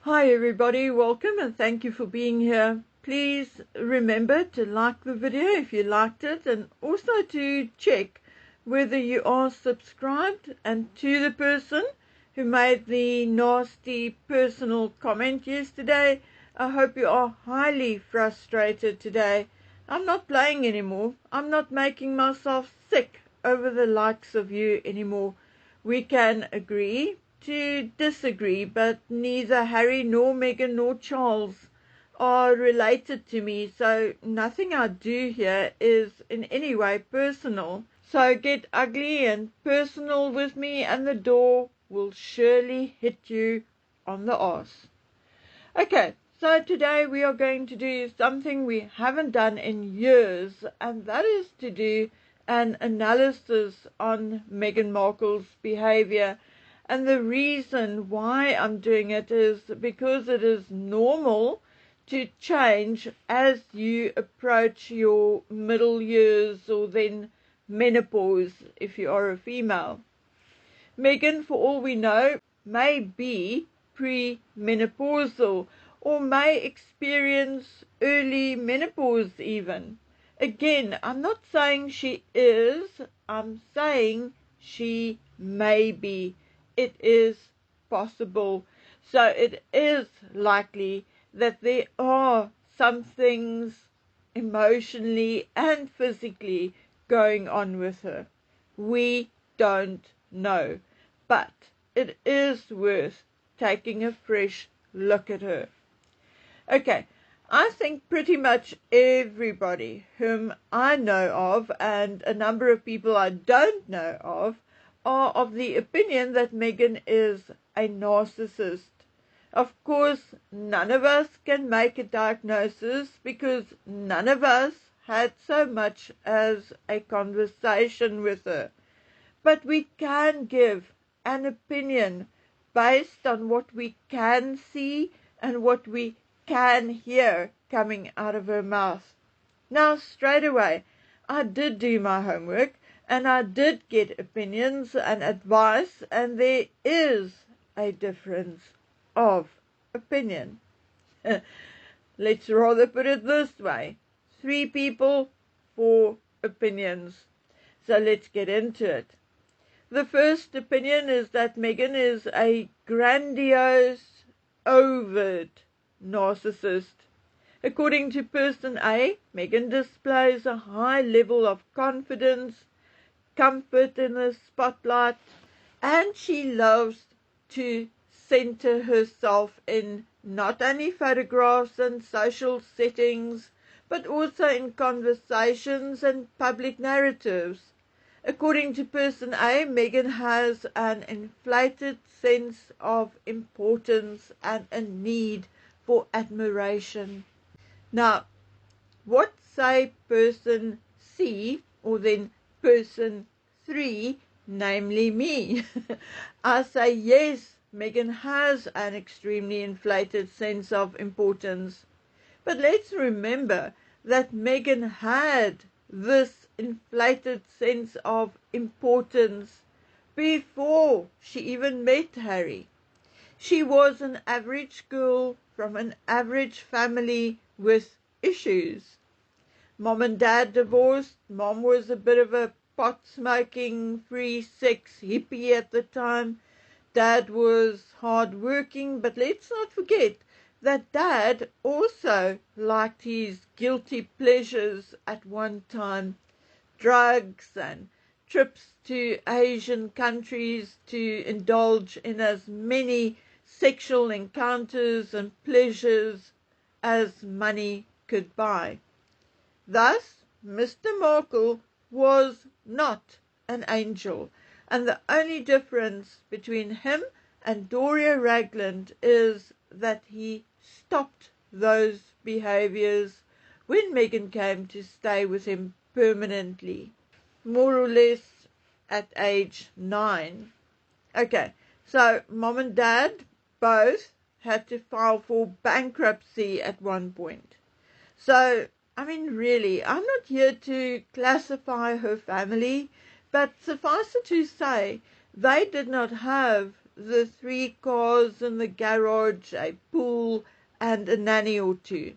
Hi everybody, welcome and thank you for being here. Please remember to like the video if you liked it, and also to check whether you are subscribed. And to the person who made the nasty personal comment yesterday, I hope you are highly frustrated today. I'm not playing anymore. I'm not making myself sick over the likes of you anymore. We can agree to disagree, but neither Harry nor Meghan nor Charles are related to me, so nothing I do here is in any way personal. So get ugly and personal with me and the door will surely hit you on the arse. Okay, so today we are going to do something we haven't done in years, and that is to do an analysis on Meghan Markle's behavior. And the reason why I'm doing it is because it is normal to change as you approach your middle years, or then menopause if you are a female. Meghan, for all we know, may be pre-menopausal or may experience early menopause even. Again, I'm not saying she is, I'm saying she may be. It is possible. So it is likely that there are some things emotionally and physically going on with her. We don't know, but it is worth taking a fresh look at her. Okay, I think pretty much everybody whom I know of, and a number of people I don't know of, are of the opinion that Meghan is a narcissist. Of course, none of us can make a diagnosis because none of us had so much as a conversation with her. But we can give an opinion based on what we can see and what we can hear coming out of her mouth. Now, straight away, I did do my homework and I did get opinions and advice, and there is a difference of opinion. Let's rather put it this way: 3 people, 4 opinions. So let's get into it. The first opinion is that Meghan is a grandiose, overt narcissist. According to person A, Meghan displays a high level of confidence, comfort in the spotlight, and she loves to center herself in not only photographs and social settings, but also in conversations and public narratives. According to person A, Meghan has an inflated sense of importance and a need for admiration. Now, what say person C, or then person 3, namely me? I say yes, Meghan has an extremely inflated sense of importance. But let's remember that Meghan had this inflated sense of importance before she even met Harry. She was an average girl from an average family with issues. Mom and Dad divorced. Mom was a bit of a pot-smoking, free-sex hippie at the time. Dad was hard-working, but let's not forget that Dad also liked his guilty pleasures at one time: drugs and trips to Asian countries to indulge in as many sexual encounters and pleasures as money could buy. Thus, Mr. Markle was not an angel, and the only difference between him and Doria Ragland is that he stopped those behaviors when Meghan came to stay with him permanently, more or less at age 9. Okay, so Mom and Dad both had to file for bankruptcy at one point. So, I mean, really, I'm not here to classify her family, but suffice it to say, they did not have the 3 cars in the garage, a pool, and a nanny or two.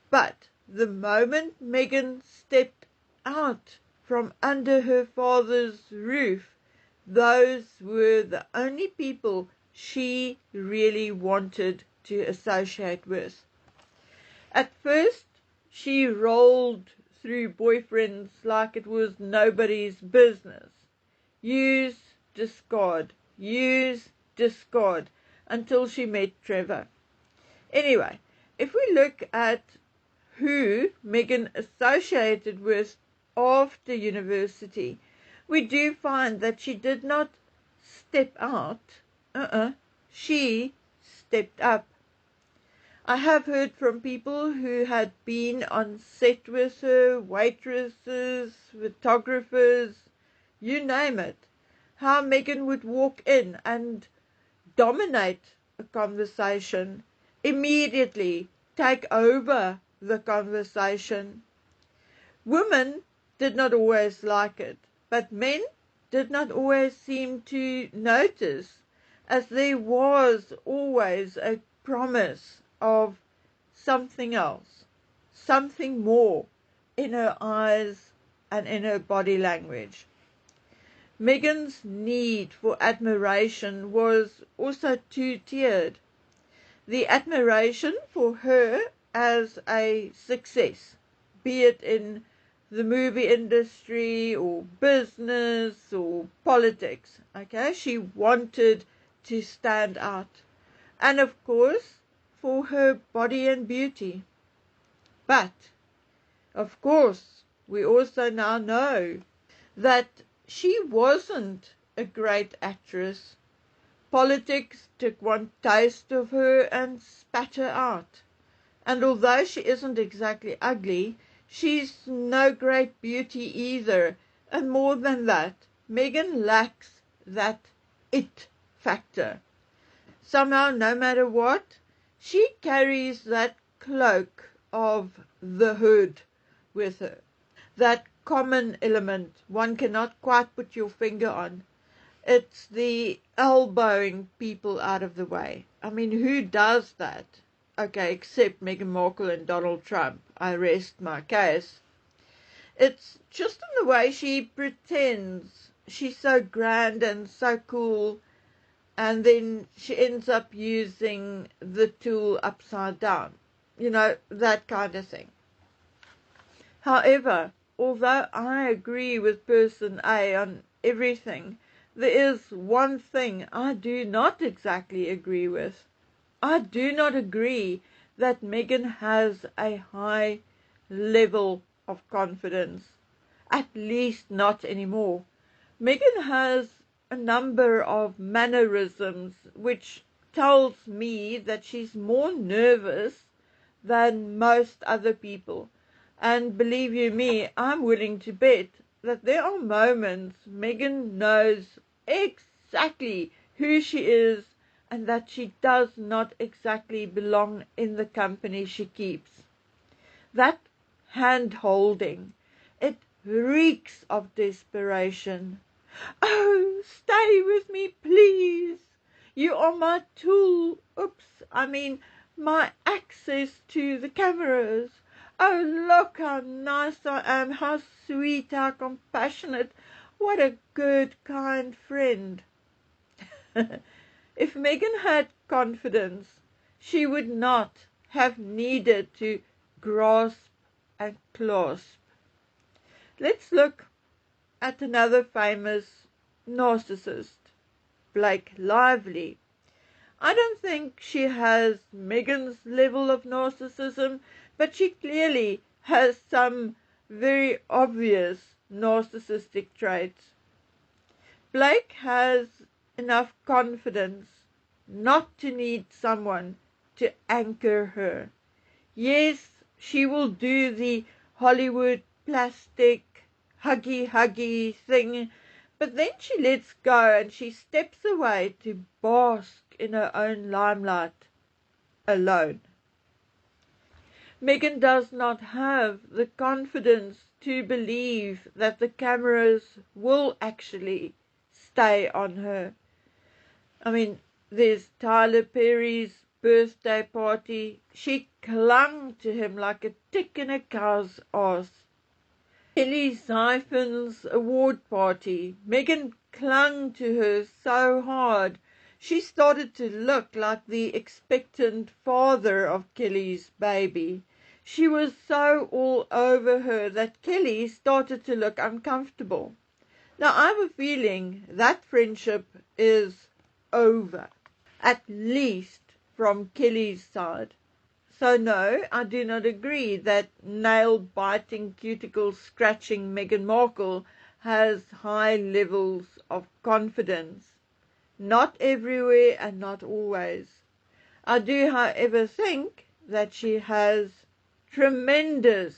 But the moment Meghan stepped out from under her father's roof, those were the only people she really wanted to associate with. At first, she rolled through boyfriends like it was nobody's business. Use, discard, use, discard, until she met Trevor. Anyway, if we look at who Meghan associated with after university, we do find that she did not step out. She stepped up. I have heard from people who had been on set with her, waitresses, photographers, you name it, how Meghan would walk in and dominate a conversation, immediately take over the conversation. Women did not always like it, but men did not always seem to notice, as there was always a promise of something else, something more in her eyes and in her body language. Meghan's need for admiration was also two-tiered. The admiration for her as a success, be it in the movie industry or business or politics. Okay, she wanted to stand out. And of course, for her body and beauty. But, of course, we also now know that she wasn't a great actress. Politics took one taste of her and spat her out. And although she isn't exactly ugly, she's no great beauty either. And more than that, Meghan lacks that it factor. Somehow, no matter what, she carries that cloak of the hood with her. That common element one cannot quite put your finger on. It's the elbowing people out of the way. I mean, who does that? Okay, except Meghan Markle and Donald Trump. I rest my case. It's just in the way she pretends she's so grand and so cool, and then she ends up using the tool upside down. You know, that kind of thing. However, although I agree with person A on everything, there is one thing I do not exactly agree with. I do not agree that Meghan has a high level of confidence. At least not anymore. Meghan has a number of mannerisms which tells me that she's more nervous than most other people. And believe you me, I'm willing to bet that there are moments Meghan knows exactly who she is and that she does not exactly belong in the company she keeps. That hand-holding, it reeks of desperation. Oh, stay with me, please. You are my tool. My access to the cameras. Oh, look how nice I am, how sweet, how compassionate. What a good, kind friend. If Meghan had confidence, she would not have needed to grasp and clasp. Let's look at another famous narcissist, Blake Lively. I don't think she has Meghan's level of narcissism, but she clearly has some very obvious narcissistic traits. Blake has enough confidence not to need someone to anchor her. Yes, she will do the Hollywood plastic huggy thing, but then she lets go and she steps away to bask in her own limelight alone. Meghan does not have the confidence to believe that the cameras will actually stay on her. I mean, there's Tyler Perry's birthday party. She clung to him like a tick in a cow's ass. Kelly Siphon's award party. Meghan clung to her so hard. She started to look like the expectant father of Kelly's baby. She was so all over her that Kelly started to look uncomfortable. Now, I have a feeling that friendship is over, at least from Kelly's side. So no, I do not agree that nail-biting, cuticle-scratching Meghan Markle has high levels of confidence. Not everywhere and not always. I do, however, think that she has tremendous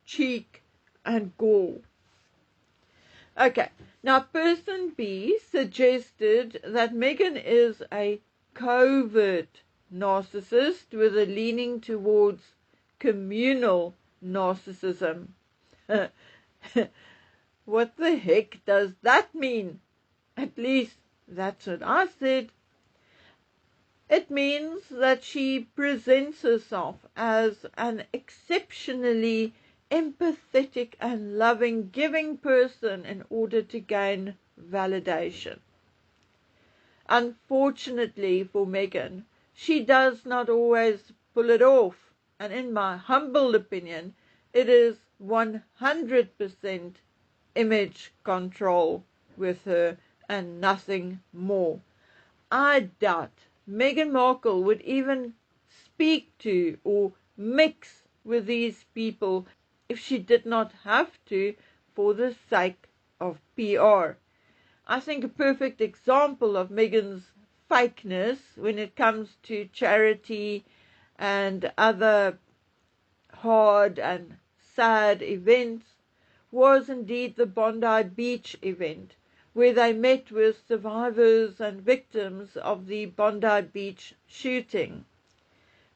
cheek and gall. Okay, now person B suggested that Meghan is a covert narcissist with a leaning towards communal narcissism. What the heck does that mean? At least that's what I said. It means that she presents herself as an exceptionally empathetic and loving, giving person in order to gain validation. Unfortunately for Meghan, she does not always pull it off, and in my humble opinion, it is 100% image control with her and nothing more. I doubt Meghan Markle would even speak to or mix with these people if she did not have to for the sake of PR. I think a perfect example of Meghan's fakeness when it comes to charity and other hard and sad events was indeed the Bondi Beach event, where they met with survivors and victims of the Bondi Beach shooting.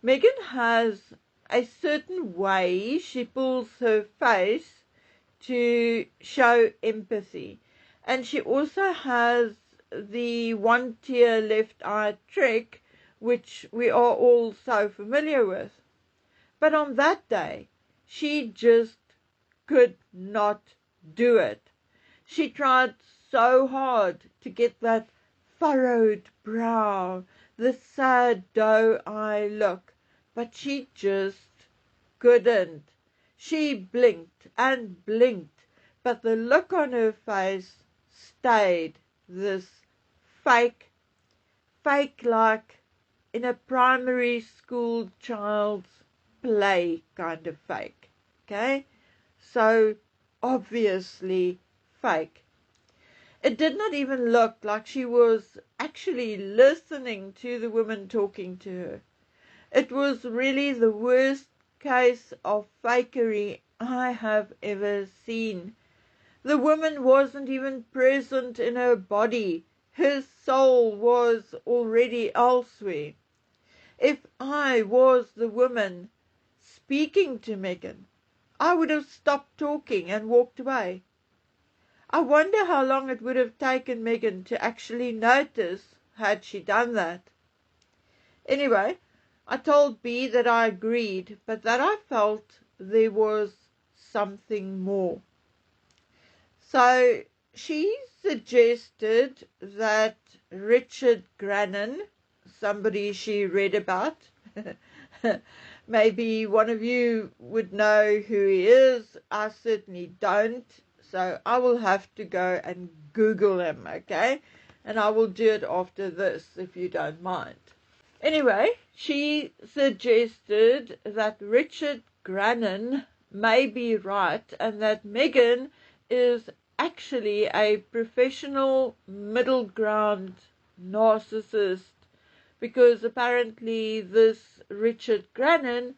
Meghan has a certain way she pulls her face to show empathy. And she also has the one tear left eye trick, which we are all so familiar with. But on that day, she just could not do it. She tried so hard to get that furrowed brow, the sad doe-eye look, but she just couldn't. She blinked and blinked, but the look on her face stayed this fake like in a primary school child's play kind of fake. Okay? So obviously fake. It did not even look like she was actually listening to the woman talking to her. It was really the worst case of fakery I have ever seen. The woman wasn't even present in her body. Her soul was already elsewhere. If I was the woman speaking to Meghan, I would have stopped talking and walked away. I wonder how long it would have taken Meghan to actually notice had she done that. Anyway, I told B that I agreed, but that I felt there was something more. So she suggested that Richard Grannon, somebody she read about, maybe one of you would know who he is. I certainly don't. So I will have to go and Google him, okay? And I will do it after this, if you don't mind. Anyway, she suggested that Richard Grannon may be right and that Meghan is actually a professional middle ground narcissist, because apparently this Richard Grannon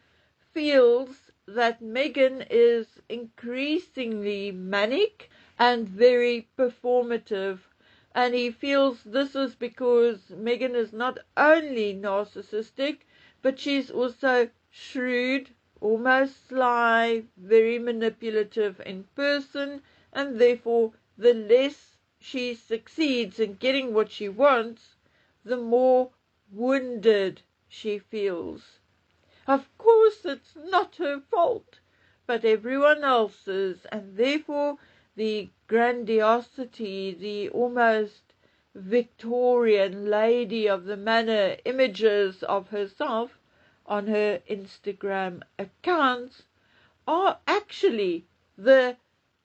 feels that Meghan is increasingly manic and very performative, and he feels this is because Meghan is not only narcissistic, but she's also shrewd, almost sly, very manipulative in person, and therefore the less she succeeds in getting what she wants, the more wounded she feels. Of course, it's not her fault, but everyone else's, and therefore the grandiosity, the almost Victorian lady of the manor images of herself on her Instagram accounts are actually the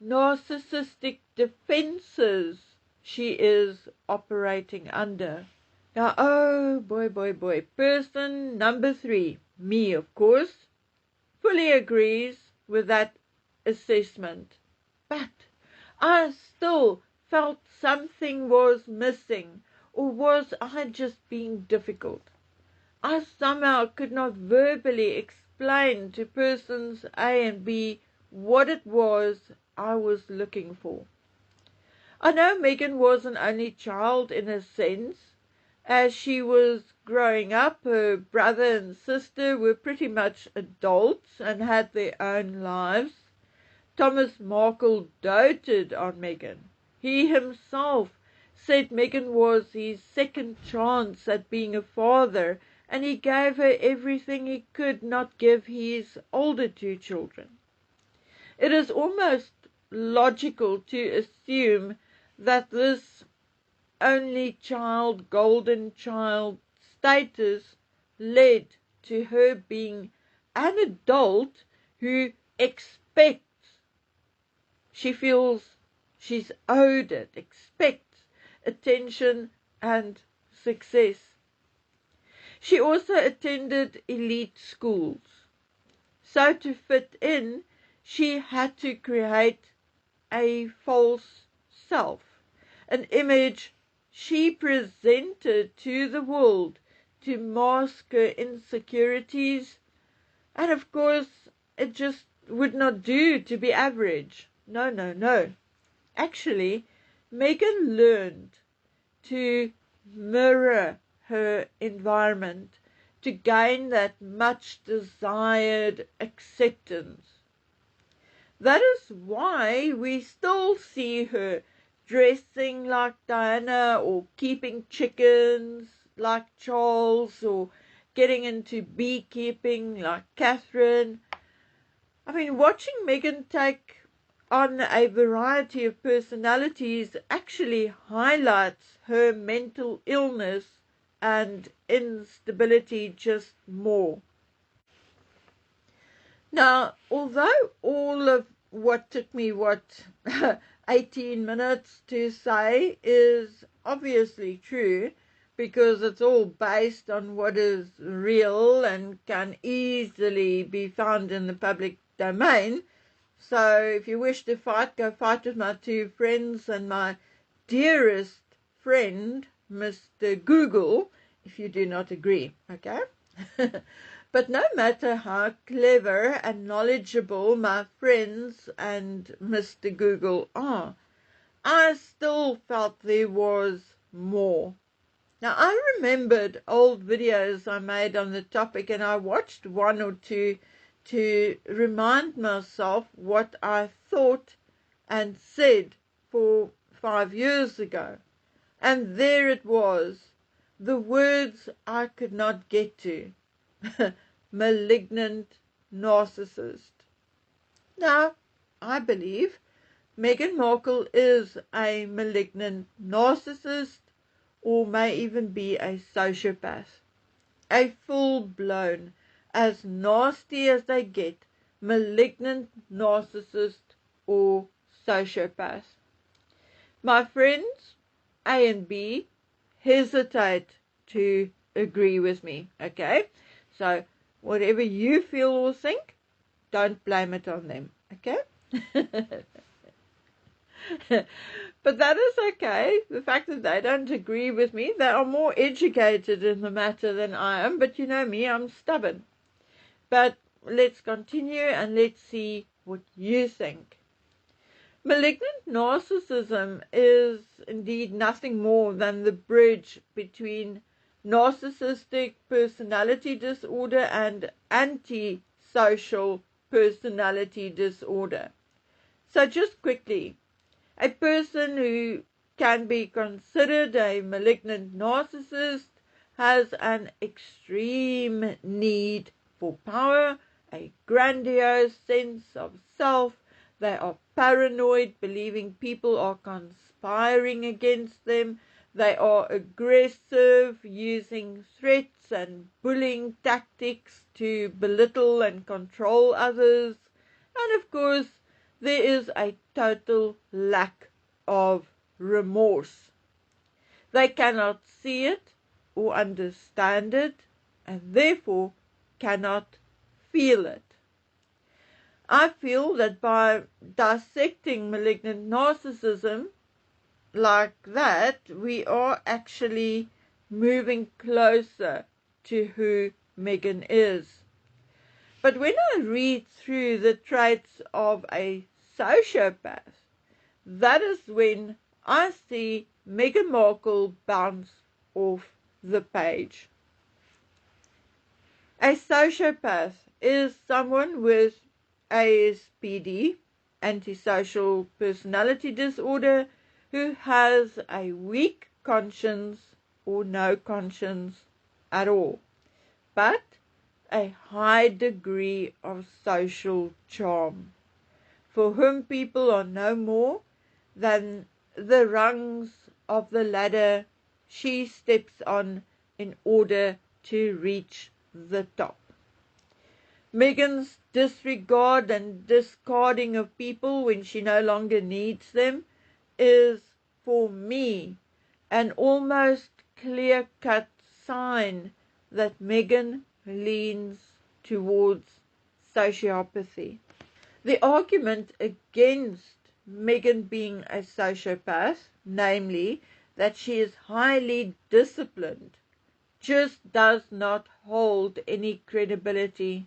narcissistic defenses she is operating under. Now, oh boy, person number 3, me of course, fully agrees with that assessment. But I still felt something was missing, or was I just being difficult? I somehow could not verbally explain to persons A and B what it was I was looking for. I know Meghan was an only child in a sense. As she was growing up, her brother and sister were pretty much adults and had their own lives. Thomas Markle doted on Meghan. He himself said Meghan was his second chance at being a father, and he gave her everything he could not give his older 2 children. It is almost logical to assume that this only child, golden child status led to her being an adult who expects, she feels she's owed it, expects attention and success. She also attended elite schools. So to fit in, she had to create a false self, an image she presented to the world to mask her insecurities, and of course it just would not do to be average. No. Actually, Meghan learned to mirror her environment to gain that much desired acceptance. That is why we still see her dressing like Diana, or keeping chickens like Charles, or getting into beekeeping like Catherine. I mean, watching Meghan take on a variety of personalities actually highlights her mental illness and instability just more. Now, although all of what took me, 18 minutes to say is obviously true, because it's all based on what is real and can easily be found in the public domain. So if you wish to fight, go fight with my 2 friends and my dearest friend, Mr. Google, if you do not agree, okay? But no matter how clever and knowledgeable my friends and Mr. Google are, I still felt there was more. Now, I remembered old videos I made on the topic, and I watched 1 or 2 to remind myself what I thought and said 5 years ago. And there it was, the words I could not get to. Malignant narcissist. Now, I believe Meghan Markle is a malignant narcissist, or may even be a sociopath. A full-blown, as nasty as they get, malignant narcissist or sociopath. My friends A and B hesitate to agree with me, okay? So whatever you feel or think, don't blame it on them, okay? But that is okay. The fact that they don't agree with me, they are more educated in the matter than I am, but you know me, I'm stubborn. But let's continue and let's see what you think. Malignant narcissism is indeed nothing more than the bridge between narcissistic personality disorder and antisocial personality disorder. So just quickly, a person who can be considered a malignant narcissist has an extreme need for power, a grandiose sense of self. They are paranoid, believing people are conspiring against them. They are aggressive, using threats and bullying tactics to belittle and control others. And of course, there is a total lack of remorse. They cannot see it or understand it, and therefore cannot feel it. I feel that by dissecting malignant narcissism like that, we are actually moving closer to who Meghan is. But when I read through the traits of a sociopath, that is when I see Meghan Markle bounce off the page. A sociopath is someone with ASPD, antisocial personality disorder, who has a weak conscience or no conscience at all, but a high degree of social charm, for whom people are no more than the rungs of the ladder she steps on in order to reach the top. Meghan's disregard and discarding of people when she no longer needs them is, for me, an almost clear-cut sign that Meghan leans towards sociopathy. The argument against Meghan being a sociopath, namely that she is highly disciplined, just does not hold any credibility.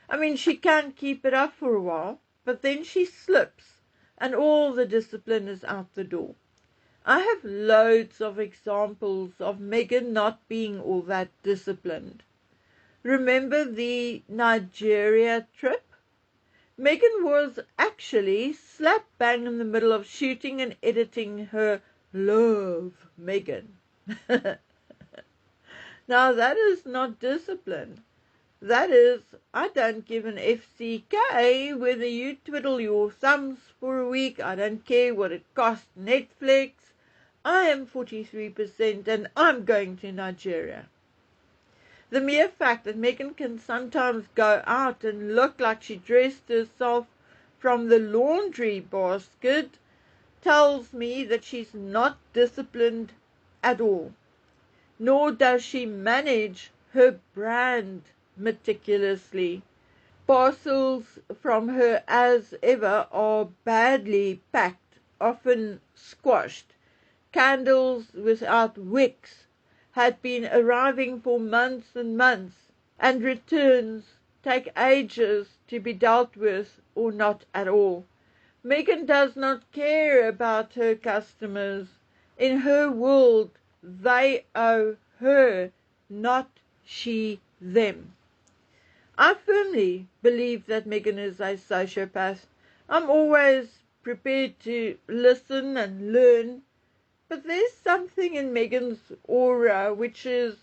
I mean, she can keep it up for a while, but then she slips and all the discipline is out the door. I have loads of examples of Meghan not being all that disciplined. Remember the Nigeria trip? Meghan was actually slap bang in the middle of shooting and editing her Love Meghan. Now that is not discipline. That is, I don't give an FCK whether you twiddle your thumbs for a week. I don't care what it costs Netflix. I am 43% and I'm going to Nigeria. The mere fact that Meghan can sometimes go out and look like she dressed herself from the laundry basket tells me that she's not disciplined at all. Nor does she manage her brand meticulously. Parcels from her, as ever, are badly packed, often squashed. Candles without wicks had been arriving for months and months, and returns take ages to be dealt with or not at all. Meghan does not care about her customers. In her world, they owe her, not she them. I firmly believe that Meghan is a sociopath. I'm always prepared to listen and learn, but there's something in Meghan's aura which is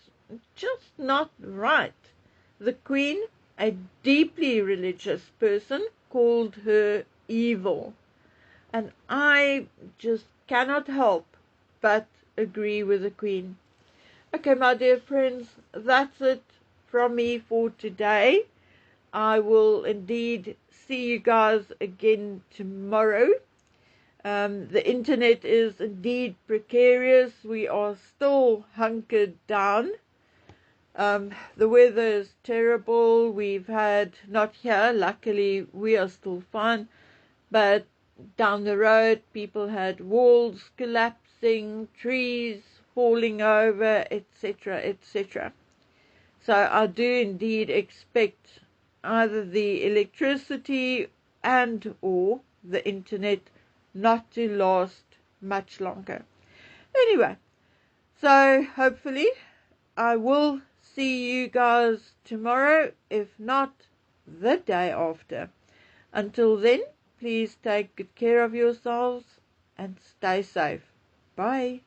just not right. The Queen, a deeply religious person, called her evil, and I just cannot help but agree with the Queen. Okay, my dear friends, that's it from me for today. I will indeed see you guys again tomorrow. The internet is indeed precarious. We are still hunkered down. The weather is terrible. We've had, not here, luckily we are still fine, but down the road people had walls collapsing, trees falling over, etc., etc. So I do indeed expect either the electricity and or the internet not to last much longer. Anyway, so hopefully I will see you guys tomorrow, if not the day after. Until then, please take good care of yourselves and stay safe. Bye.